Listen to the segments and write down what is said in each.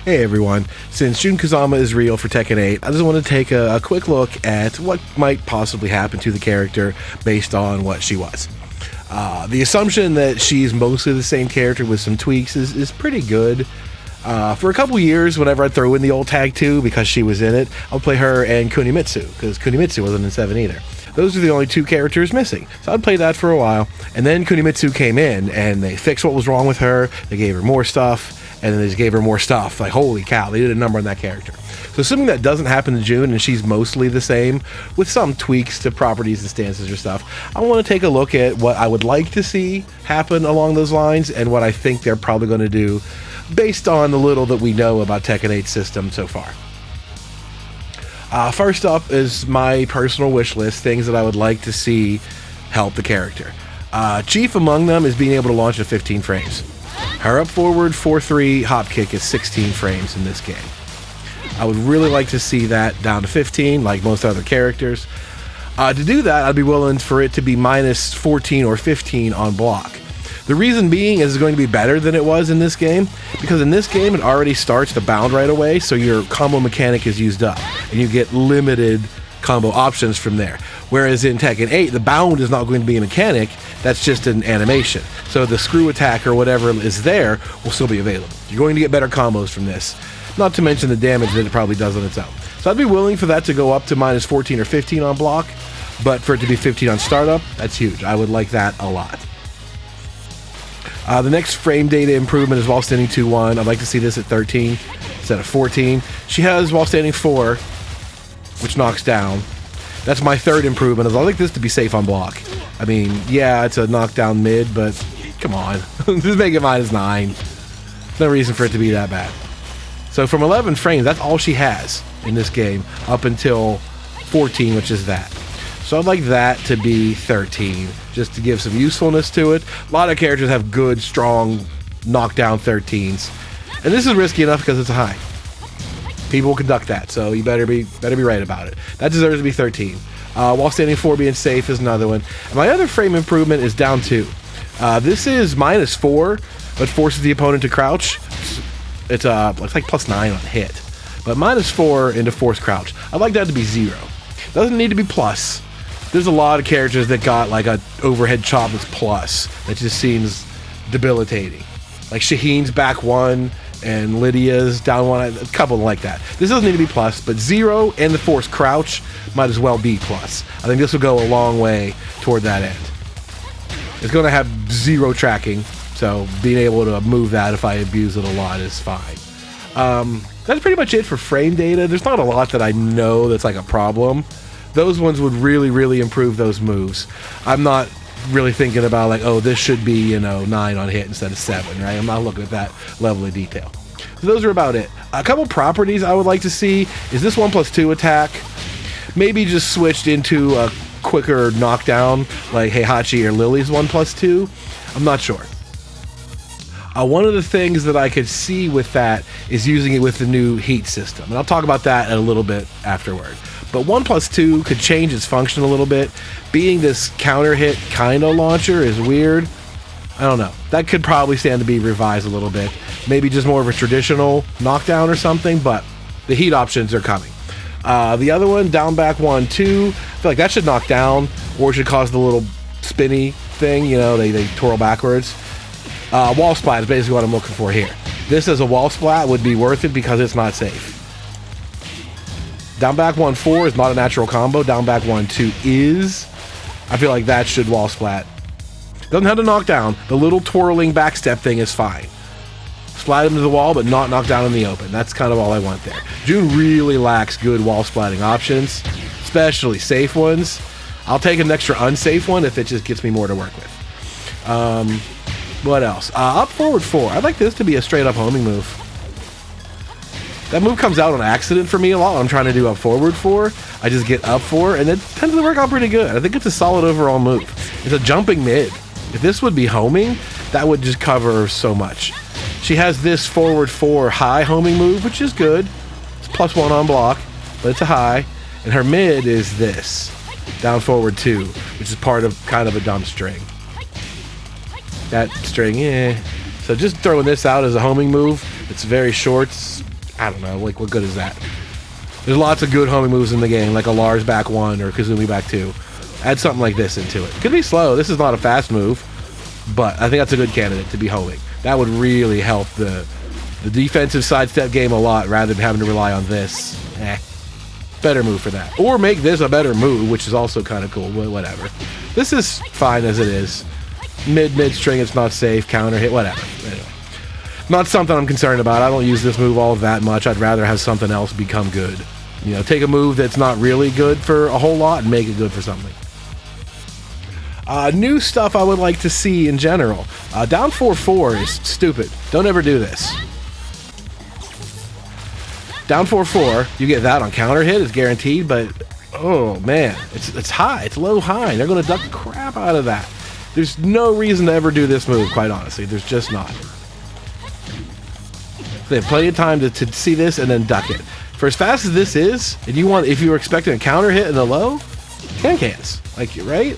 Hey everyone, since Jun Kazama is real for Tekken 8, I just want to take a quick look at what might possibly happen to the character based on what she was. The assumption that she's mostly the same character with some tweaks is pretty good. For a couple years, whenever I'd throw in the old tag 2 because she was in it, I'll play her and Kunimitsu, because Kunimitsu wasn't in 7 either. Those are the only 2 characters missing. So I'd play that for a while, and then Kunimitsu came in, and they fixed what was wrong with her, they gave her more stuff, and then they just gave her more stuff. Like, holy cow, they did a number on that character. So assuming that doesn't happen to Jun, and she's mostly the same, with some tweaks to properties and stances or stuff, I want to take a look at what I would like to see happen along those lines, and what I think they're probably going to do, based on the little that we know about Tekken 8's system so far. First up is my personal wish list, things that I would like to see help the character. Chief among them is being able to launch at 15 frames. Her up forward 4-3 hop kick is 16 frames in this game. I would really like to see that down to 15 like most other characters. To do that, I'd be willing for it to be minus 14 or 15 on block. The reason being is it's going to be better than it was in this game, because in this game it already starts the bound right away, so your combo mechanic is used up, and you get limited combo options from there. Whereas in Tekken 8, the bound is not going to be a mechanic, that's just an animation. So the screw attack or whatever is there will still be available. You're going to get better combos from this, not to mention the damage that it probably does on its own. So I'd be willing for that to go up to minus 14 or 15 on block, but for it to be 15 on startup, that's huge. I would like that a lot. The next frame data improvement is while standing 2-1. I'd like to see this at 13 instead of 14. She has while standing 4, which knocks down. That's my third improvement. I'd like this to be safe on block. I mean, yeah, it's a knockdown mid, but come on. Just make it minus 9. No reason for it to be that bad. So from 11 frames, that's all she has in this game up until 14, which is that. So I'd like that to be 13, just to give some usefulness to it. A lot of characters have good, strong, knockdown 13s. And this is risky enough because it's a high. People will conduct that, so you better be right about it. That deserves to be 13. While standing 4 being safe is another one. And my other frame improvement is down 2. This is minus 4, but forces the opponent to crouch. It's like plus 9 on hit. But minus 4 into forced crouch. I'd like that to be 0. Doesn't need to be plus. There's a lot of characters that got like a overhead chop that's plus. That just seems debilitating. Like Shaheen's back 1 and Lydia's down 1. A couple like that. This doesn't need to be plus, but 0 and the forced crouch might as well be plus. I think this will go a long way toward that end. It's going to have 0 tracking, so being able to move that if I abuse it a lot is fine. That's pretty much it for frame data. There's not a lot that I know that's like a problem. Those ones would really, really improve those moves. I'm not really thinking about like, oh, this should be, 9 on hit instead of 7, right? I'm not looking at that level of detail. So those are about it. A couple properties I would like to see is this 1+2 attack. Maybe just switched into a quicker knockdown like Heihachi or Lily's 1+2. I'm not sure. One of the things that I could see with that is using it with the new heat system. And I'll talk about that a little bit afterward. But 1+2 could change its function a little bit. Being this counter hit kind of launcher is weird. I don't know. That could probably stand to be revised a little bit. Maybe just more of a traditional knockdown or something, but the heat options are coming. The other one, down back 1-2, I feel like that should knock down, or it should cause the little spinny thing, they twirl backwards. Wall splat is basically what I'm looking for here. This as a wall splat would be worth it because it's not safe. Down back 1-4 is not a natural combo. Down back 1-2 is. I feel like that should wall splat. Doesn't have to knock down. The little twirling backstep thing is fine. Splat him to the wall, but not knock down in the open. That's kind of all I want there. Jun really lacks good wall splatting options, especially safe ones. I'll take an extra unsafe one if it just gets me more to work with. What else? Up forward 4. I'd like this to be a straight up homing move. That move comes out on accident for me a lot when I'm trying to do up forward 4. I just get up 4, and it tends to work out pretty good. I think it's a solid overall move. It's a jumping mid. If this would be homing, that would just cover so much. She has this forward 4 high homing move, which is good. It's +1 on block, but it's a high. And her mid is this, down forward 2, which is part of kind of a dumb string. That string, So just throwing this out as a homing move, it's very short, it's I don't know, like what good is that? There's lots of good homing moves in the game, like a Lars back 1 or Kazumi back 2. Add something like this into it. Could be slow. This is not a fast move, but I think that's a good candidate to be homing. That would really help the defensive sidestep game a lot rather than having to rely on this. Better move for that. Or make this a better move, which is also kind of cool. Whatever. This is fine as it is. Mid string, it's not safe. Counter hit, whatever. Anyway. Not something I'm concerned about. I don't use this move all that much. I'd rather have something else become good. You know, take a move that's not really good for a whole lot and make it good for something. New stuff I would like to see in general. Down 4-4 is stupid. Don't ever do this. Down 4-4, you get that on counter hit. It's guaranteed, but oh man, it's high. It's low high. They're going to duck the crap out of that. There's no reason to ever do this move, quite honestly. There's just not. They have plenty of time to see this and then duck it. For as fast as this is, and if you were expecting a counter hit in the low, cans. Like, right?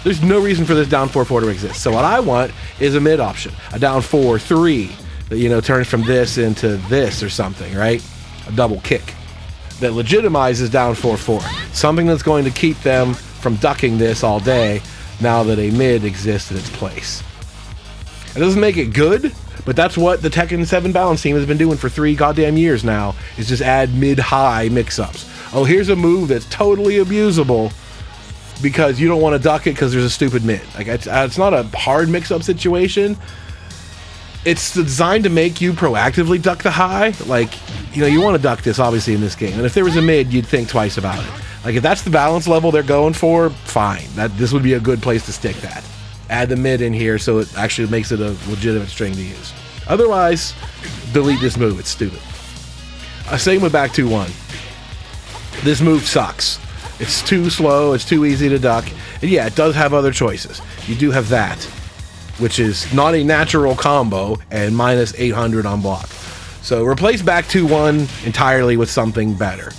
There's no reason for this down 4-4 to exist. So what I want is a mid option. A down 4-3 that, you know, turns from this into this or something, right? A double kick that legitimizes down 4-4. Something that's going to keep them from ducking this all day now that a mid exists in its place. It doesn't make it good, but that's what the Tekken 7 balance team has been doing for 3 goddamn years now, is just add mid-high mix-ups. Oh, here's a move that's totally abusable because you don't want to duck it because there's a stupid mid. Like, it's not a hard mix-up situation. It's designed to make you proactively duck the high. Like, you know, you want to duck this, obviously, in this game. And if there was a mid, you'd think twice about it. Like, if that's the balance level they're going for, fine. This would be a good place to stick that. Add the mid in here so it actually makes it a legitimate string to use. Otherwise, delete this move. It's stupid. Same with back 2-1. This move sucks. It's too slow. It's too easy to duck. And yeah, it does have other choices. You do have that, which is not a natural combo and minus 800 on block. So replace back 2-1 entirely with something better.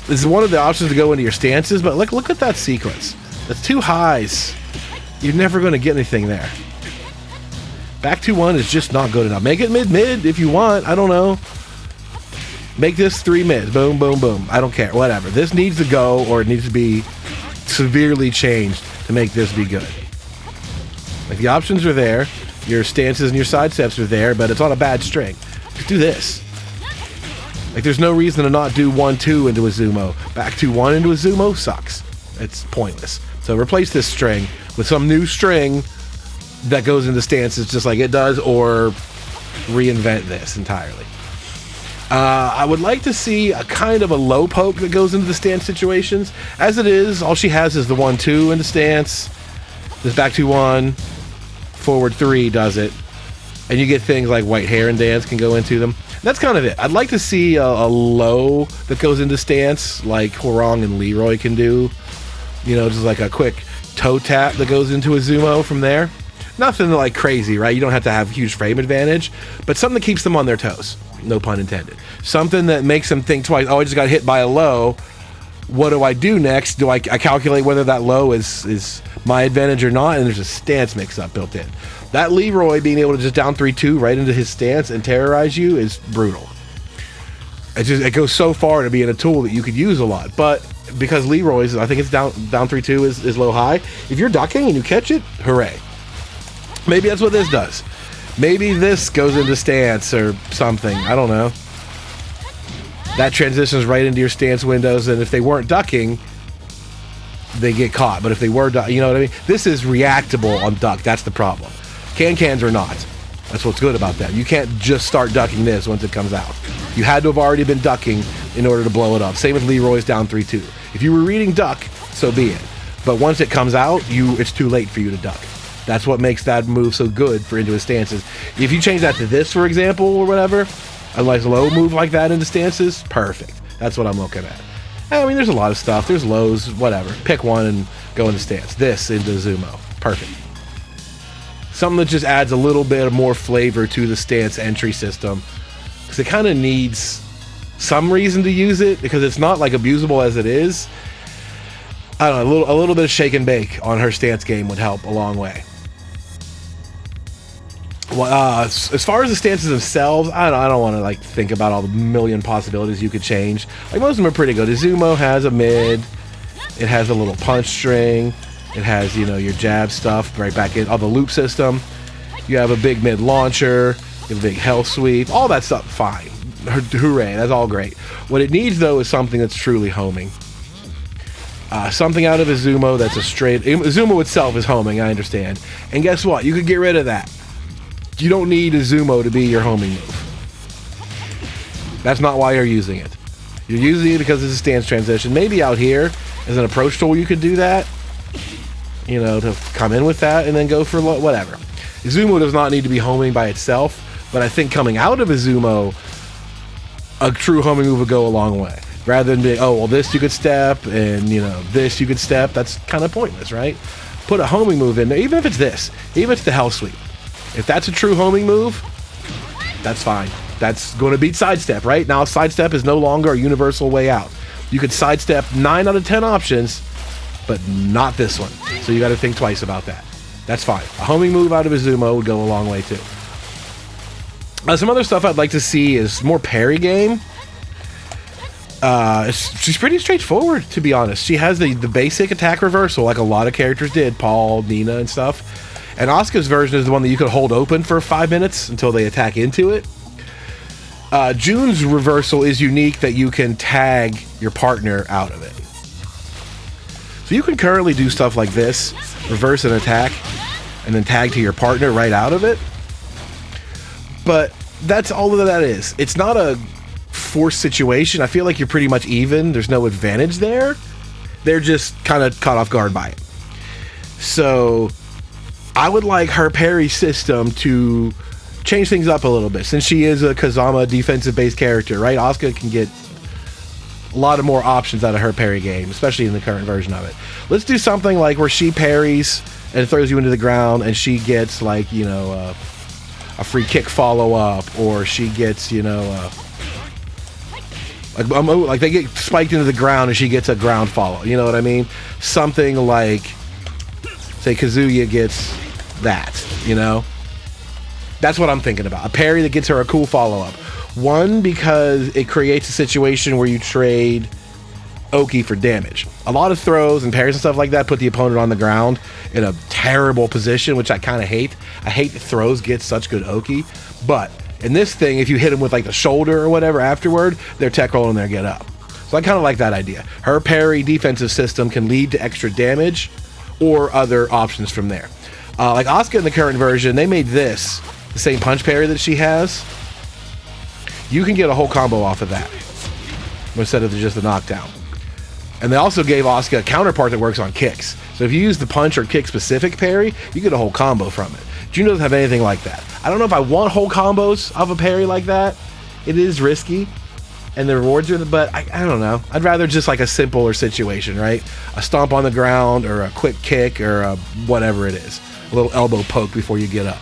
This is one of the options to go into your stances, but look at that sequence. That's 2 highs. You're never going to get anything there. Back 2-1 is just not good enough. Make it mid if you want. I don't know. Make this 3 mids. Boom, boom, boom. I don't care. Whatever. This needs to go, or it needs to be severely changed to make this be good. Like, the options are there. Your stances and your side steps are there, but it's on a bad string. Just do this. Like, there's no reason to not do 1-2 into a Zumo. Back 2-1 into a Zumo sucks. It's pointless. So replace this string with some new string that goes into stances just like it does, or reinvent this entirely. I would like to see a kind of a low poke that goes into the stance situations. As it is, all she has is the 1-2 into stance. This back 2-1, forward 3 does it. And you get things like white hair and dance can go into them. That's kind of it. I'd like to see a low that goes into stance like Hwarong and Leroy can do. You know, just like a quick toe tap that goes into a Zumo from there. Nothing like crazy, right? You don't have to have huge frame advantage, but something that keeps them on their toes. No pun intended. Something that makes them think twice. Oh, I just got hit by a low. What do I do next? Do I calculate whether that low is my advantage or not? And there's a stance mix-up built in. That Leroy being able to just down 3-2 right into his stance and terrorize you is brutal. It goes so far to being a tool that you could use a lot. But because Leroy's, I think it's down 3-2 is low high. If you're ducking and you catch it, hooray. Maybe that's what this does. Maybe this goes into stance or something. I don't know. That transitions right into your stance windows, and if they weren't ducking, they get caught. But if they were, you know what I mean? This is reactable on duck. That's the problem. Cans are not. That's what's good about that. You can't just start ducking this once it comes out. You had to have already been ducking in order to blow it up. Same with Leroy's down 3-2. If you were reading duck, so be it. But once it comes out, it's too late for you to duck. That's what makes that move so good for into his stances. If you change that to this, for example, or whatever, a nice low move like that into stances, perfect. That's what I'm looking at. I mean, there's a lot of stuff. There's lows, whatever. Pick one and go into stance. This into Zumo. Perfect. Something that just adds a little bit more flavor to the stance entry system. Because it kind of needs some reason to use it, because it's not like abusable as it is. I don't know, a little bit of shake and bake on her stance game would help a long way. Well, as far as the stances themselves, I don't want to like think about all the million possibilities you could change. Like most of them are pretty good. Izumo has a mid. It has a little punch string. It has, you know, your jab stuff right back in. All the loop system. You have a big mid launcher. You have a big hell sweep. All that stuff, fine. Hooray, that's all great. What it needs though is something that's truly homing. Something out of Izumo that's a straight... Izumo itself is homing, I understand. And guess what? You could get rid of that. You don't need Izumo to be your homing move. That's not why you're using it. You're using it because it's a stance transition. Maybe out here, as an approach tool, you could do that. You know, to come in with that and then go for whatever. Izumo does not need to be homing by itself, but I think coming out of Izumo, a true homing move would go a long way. Rather than being, oh, well, this you could step, and, you know, this you could step. That's kind of pointless, right? Put a homing move in there, even if it's this. Even if it's the hell sweep. If that's a true homing move, that's fine. That's going to beat sidestep, right? Now, sidestep is no longer a universal way out. You could sidestep 9 out of 10 options, but not this one. So you got to think twice about that. That's fine. A homing move out of Izumo would go a long way, too. Some other stuff I'd like to see is more parry game. She's pretty straightforward, to be honest. She has the basic attack reversal, like a lot of characters did, Paul, Nina, and stuff. And Asuka's version is the one that you could hold open for 5 minutes until they attack into it. Jun's reversal is unique that you can tag your partner out of it. So you can currently do stuff like this, reverse an attack, and then tag to your partner right out of it. But that's all that is. It's not a forced situation. I feel like you're pretty much even. There's no advantage there. They're just kind of caught off guard by it. So I would like her parry system to change things up a little bit, since she is a Kazama defensive-based character, right? Asuka can get a lot of more options out of her parry game, especially in the current version of it. Let's do something like where she parries and throws you into the ground, and she gets, like, you know, a free kick follow-up, or she gets, you know, like they get spiked into the ground and she gets a ground follow. You know what I mean? Something like, say, Kazuya gets that, you know? That's what I'm thinking about. A parry that gets her a cool follow-up. One, because it creates a situation where you trade Oki for damage. A lot of throws and parries and stuff like that put the opponent on the ground in a terrible position, which I kind of hate. I hate that throws get such good Oki, but in this thing, if you hit them with like the shoulder or whatever afterward, they're tech rolling their get up. So I kind of like that idea. Her parry defensive system can lead to extra damage or other options from there. Like Asuka in the current version, they made this the same punch parry that she has. You can get a whole combo off of that instead of just the knockdown. And they also gave Asuka a counterpart that works on kicks. So if you use the punch or kick specific parry, you get a whole combo from it. Jun doesn't have anything like that. I don't know if I want whole combos of a parry like that. It is risky, and the rewards are, but I don't know. I'd rather just like a simpler situation, right? A stomp on the ground, or a quick kick, or a whatever it is. A little elbow poke before you get up.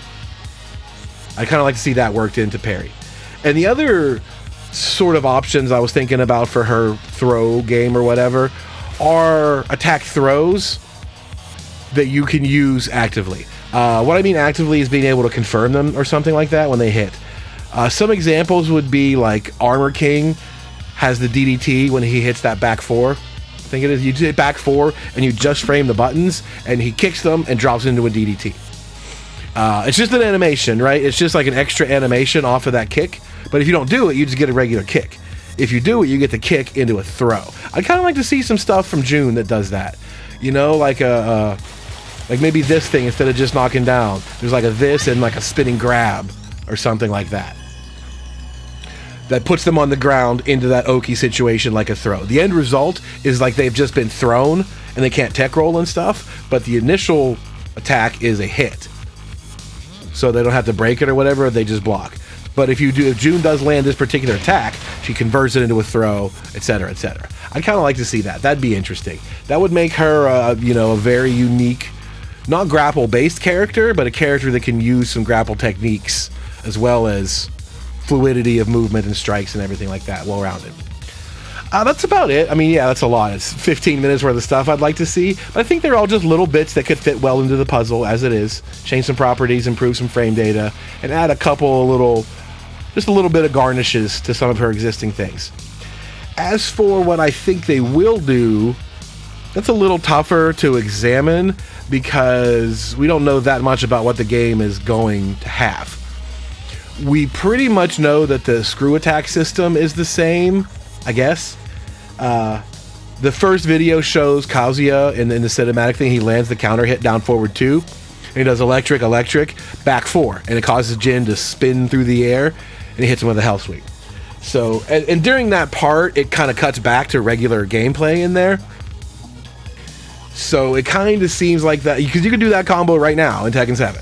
I kind of like to see that worked into parry. And the other sort of options I was thinking about for her throw game or whatever are attack throws that you can use actively. What I mean actively is being able to confirm them or something like that when they hit. Some examples would be like Armor King has the DDT when he hits that back four. I think it is. You hit back four and you just frame the buttons and he kicks them and drops into a DDT. It's just an animation, right? It's just like an extra animation off of that kick. But if you don't do it, you just get a regular kick. If you do it, you get the kick into a throw. I'd kind of like to see some stuff from Jun that does that. You know, like like maybe this thing instead of just knocking down. There's like a this and like a spinning grab or something like that. That puts them on the ground into that Oki situation like a throw. The end result is like they've just been thrown and they can't tech roll and stuff, but the initial attack is a hit. So they don't have to break it or whatever, they just block. But if Jun does land this particular attack, she converts it into a throw, etc., etc. I'd kind of like to see that. That'd be interesting. That would make her, you know, a very unique, not grapple-based character, but a character that can use some grapple techniques as well as fluidity of movement and strikes and everything like that, well-rounded. That's about it. I mean, yeah, that's a lot. It's 15 minutes worth of stuff I'd like to see. But I think they're all just little bits that could fit well into the puzzle as it is. Change some properties, improve some frame data, and add a couple just a little bit of garnishes to some of her existing things. As for what I think they will do, that's a little tougher to examine because we don't know that much about what the game is going to have. We pretty much know that the screw attack system is the same, I guess. The first video shows Kazuya in the cinematic thing. He lands the counter hit down forward 2, and he does electric, back 4, and it causes Jin to spin through the air, and he hits him with a hell sweep. So, and during that part, it kind of cuts back to regular gameplay in there. So it kind of seems like that, because you can do that combo right now in Tekken 7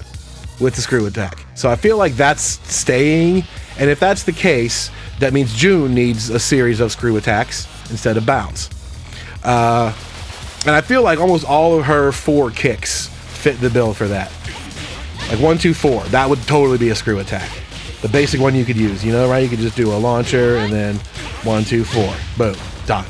with the screw attack. So I feel like that's staying, and if that's the case, that means Jun needs a series of screw attacks instead of bounce. And I feel like almost all of her 4 kicks fit the bill for that. Like 1, 2, 4, that would totally be a screw attack. The basic one you could use, you know, right? You could just do a launcher and then 1, 2, 4, boom, done.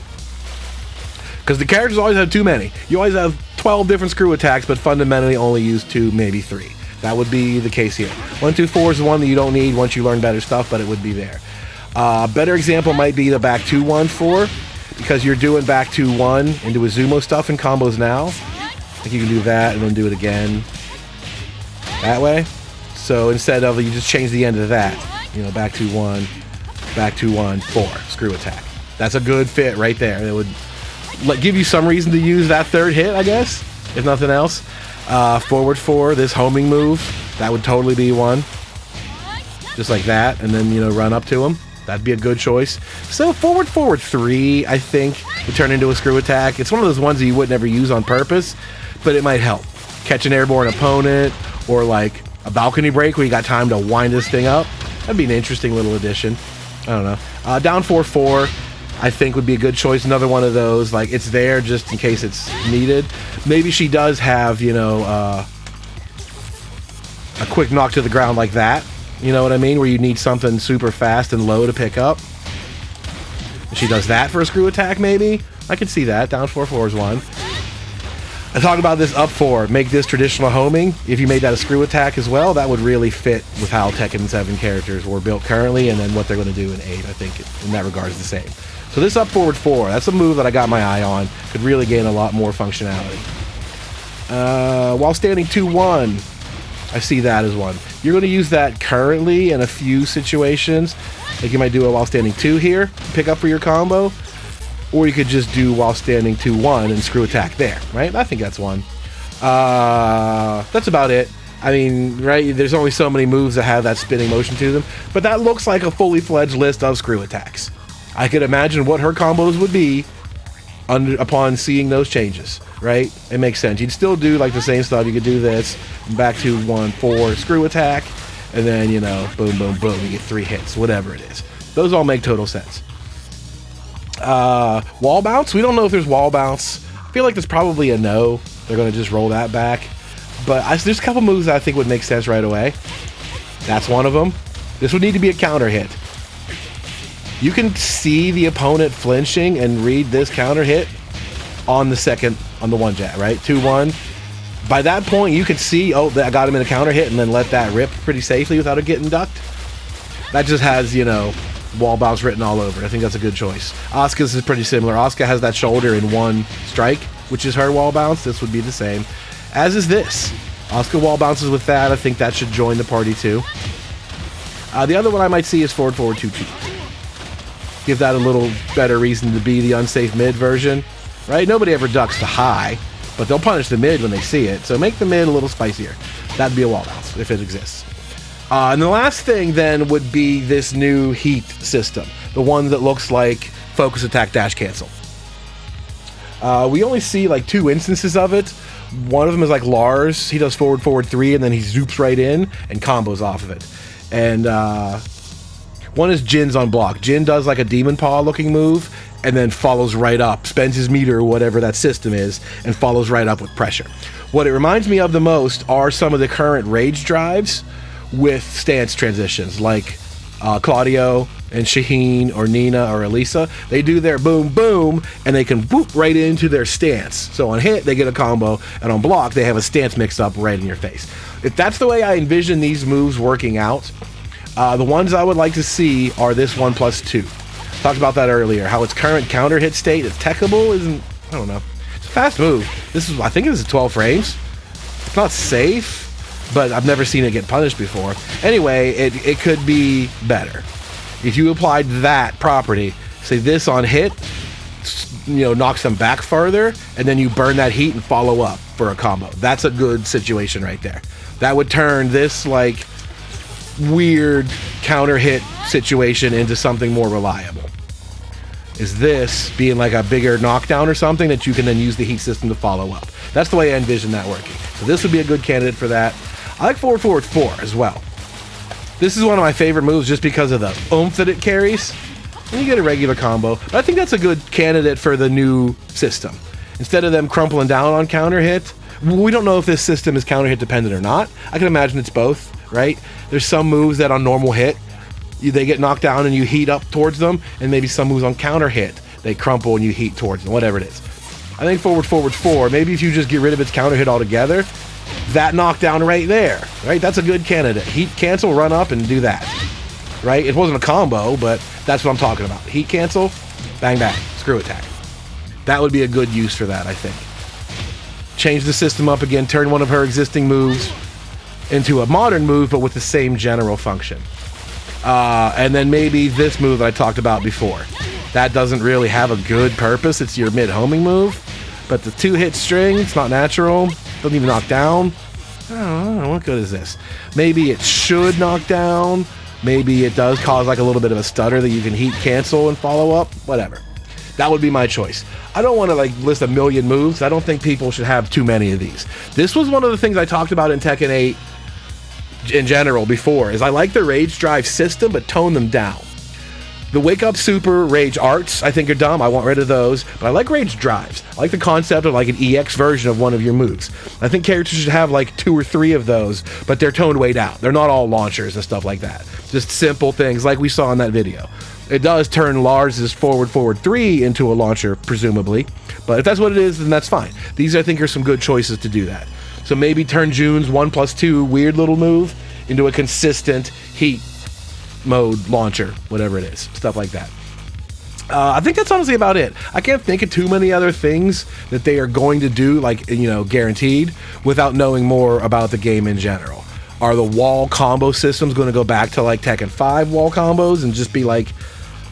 Because the characters always have too many. You always have 12 different screw attacks, but fundamentally only use 2, maybe 3. That would be the case here. 1, 2, 4 is the one that you don't need once you learn better stuff, but it would be there. A better example might be the back 2, 1, 4, because you're doing back 2, 1 into Izumo stuff in combos now. Like you can do that and then do it again that way. So instead of, you just change the end of that. You know, back 2, 1, 4, screw attack. That's a good fit right there. It would give you some reason to use that third hit, I guess, if nothing else. Forward 4, this homing move, that would totally be one. Just like that, and then, you know, run up to him. That'd be a good choice. So forward 3, I think, would turn into a screw attack. It's one of those ones that you would never use on purpose, but it might help. Catch an airborne opponent, or like a balcony break where you got time to wind this thing up. That'd be an interesting little addition. I don't know. Down 4, 4, I think would be a good choice. Another one of those, like, it's there just in case it's needed. Maybe she does have, you know, a quick knock to the ground like that. You know what I mean? Where you need something super fast and low to pick up. She does that for a screw attack, maybe? I could see that. Down 4, 4 is one. I talk about this up 4. Make this traditional homing. If you made that a screw attack as well, that would really fit with how Tekken 7 characters were built currently, and then what they're going to do in 8. I think in that regard is the same. So this up forward 4, that's a move that I got my eye on. Could really gain a lot more functionality. While standing 2, 1, I see that as one. You're going to use that currently in a few situations. Like you might do a while standing 2 here, pick up for your combo. Or you could just do while standing 2, 1 and screw attack there, right? I think that's one. That's about it. I mean, right, there's only so many moves that have that spinning motion to them. But that looks like a fully fledged list of screw attacks. I could imagine what her combos would be upon seeing those changes, right? It makes sense. You'd still do like the same stuff. You could do this, back 2, 1, 4, screw attack, and then, you know, boom, boom, boom, you get 3 hits, whatever it is. Those all make total sense. Wall bounce? We don't know if there's wall bounce. I feel like there's probably a no. They're going to just roll that back. But there's a couple moves that I think would make sense right away. That's one of them. This would need to be a counter hit. You can see the opponent flinching and read this counter hit on the 1 jab, right? 2, 1. By that point, you could see, oh, I got him in a counter hit and then let that rip pretty safely without it getting ducked. That just has, you know, wall bounce written all over it. I think that's a good choice. Asuka's is pretty similar. Asuka has that shoulder in 1 strike, which is her wall bounce. This would be the same. As is this. Asuka wall bounces with that. I think that should join the party too. The other one I might see is forward 2, 2. Give that a little better reason to be the unsafe mid version, right? Nobody ever ducks the high, but they'll punish the mid when they see it. So make the mid a little spicier. That'd be a wall bounce if it exists. And the last thing then would be this new heat system, the one that looks like focus attack dash cancel. We only see like 2 instances of it. One of them is like Lars. He does forward 3 and then he zoops right in and combos off of it. And one is Jin's on block. Jin does like a demon paw looking move and then follows right up, spends his meter or whatever that system is, and follows right up with pressure. What it reminds me of the most are some of the current rage drives with stance transitions, like Claudio and Shaheen or Nina or Elisa, they do their boom boom and they can boop right into their stance. So on hit they get a combo, and on block they have a stance mixed up right in your face. If that's the way I envision these moves working out, the ones I would like to see are this 1+2. Talked about that earlier, how its current counter hit state is techable, isn't, I don't know. It's a fast move. I think this is 12 frames. It's not safe, but I've never seen it get punished before. Anyway, it could be better. If you applied that property, say this on hit, knocks them back farther, and then you burn that heat and follow up for a combo. That's a good situation right there. That would turn this like weird counter hit situation into something more reliable. Is this being like a bigger knockdown or something that you can then use the heat system to follow up? That's the way I envision that working. So this would be a good candidate for that. I like forward 4 as well. This is one of my favorite moves just because of the oomph that it carries. And you get a regular combo. But I think that's a good candidate for the new system. Instead of them crumpling down on counter hit, we don't know if this system is counter hit dependent or not. I can imagine it's both, right? There's some moves that on normal hit, they get knocked down and you heat up towards them, and maybe some moves on counter hit, they crumple and you heat towards them, whatever it is. I think forward 4, maybe if you just get rid of its counter hit altogether, that knockdown right there, right? That's a good candidate. Heat cancel, run up, and do that, right? It wasn't a combo, but that's what I'm talking about. Heat cancel, bang, bang, screw attack. That would be a good use for that, I think. Change the system up again, turn one of her existing moves into a modern move, but with the same general function. And then maybe this move that I talked about before. That doesn't really have a good purpose. It's your mid-homing move, but the 2-hit string, it's not natural. Doesn't even knock down. I don't know, what good is this? Maybe it should knock down. Maybe it does cause like a little bit of a stutter that you can heat cancel and follow up. Whatever. That would be my choice. I don't want to like list a million moves. I don't think people should have too many of these. This was one of the things I talked about in Tekken 8 in general before, is I like the Rage Drive system, but tone them down. The Wake Up Super Rage Arts, I think, are dumb. I want rid of those. But I like Rage Drives. I like the concept of like an EX version of one of your moves. I think characters should have like 2 or 3 of those, but they're toned way down. They're not all launchers and stuff like that. Just simple things like we saw in that video. It does turn Lars's forward 3 into a launcher, presumably. But if that's what it is, then that's fine. These, I think, are some good choices to do that. So maybe turn Jun's 1+2 weird little move into a consistent heat mode launcher, whatever it is. Stuff like that. I think that's honestly about it. I can't think of too many other things that they are going to do, like, guaranteed, without knowing more about the game in general. Are the wall combo systems going to go back to like Tekken 5 wall combos and just be like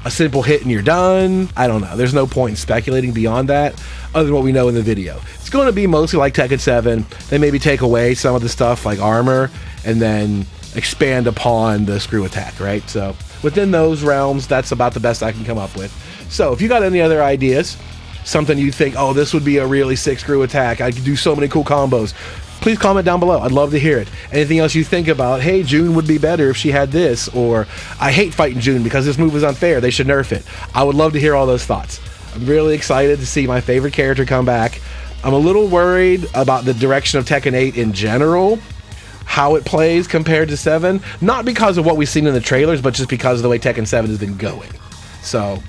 a simple hit and you're done? I don't know. There's no point in speculating beyond that, other than what we know in the video. It's going to be mostly like Tekken 7. They maybe take away some of the stuff like armor and then expand upon the screw attack, right? So within those realms, that's about the best I can come up with. So if you got any other ideas, something you think, oh, this would be a really sick screw attack, I could do so many cool combos, please comment down below. I'd love to hear it. Anything else you think about, hey, Jun would be better if she had this, or I hate fighting Jun because this move is unfair, they should nerf it. I would love to hear all those thoughts. I'm really excited to see my favorite character come back. I'm a little worried about the direction of Tekken 8 in general, how it plays compared to 7, not because of what we've seen in the trailers, but just because of the way Tekken 7 has been going. So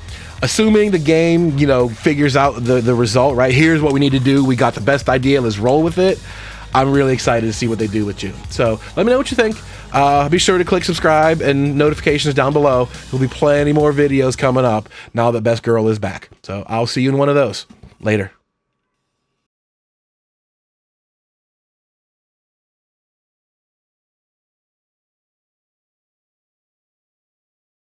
assuming the game, figures out the result, right? Here's what we need to do. We got the best idea. Let's roll with it. I'm really excited to see what they do with Jun. So let me know what you think. Be sure to click subscribe and notifications down below. There'll be plenty more videos coming up now that Best Girl is back. So I'll see you in one of those. Later.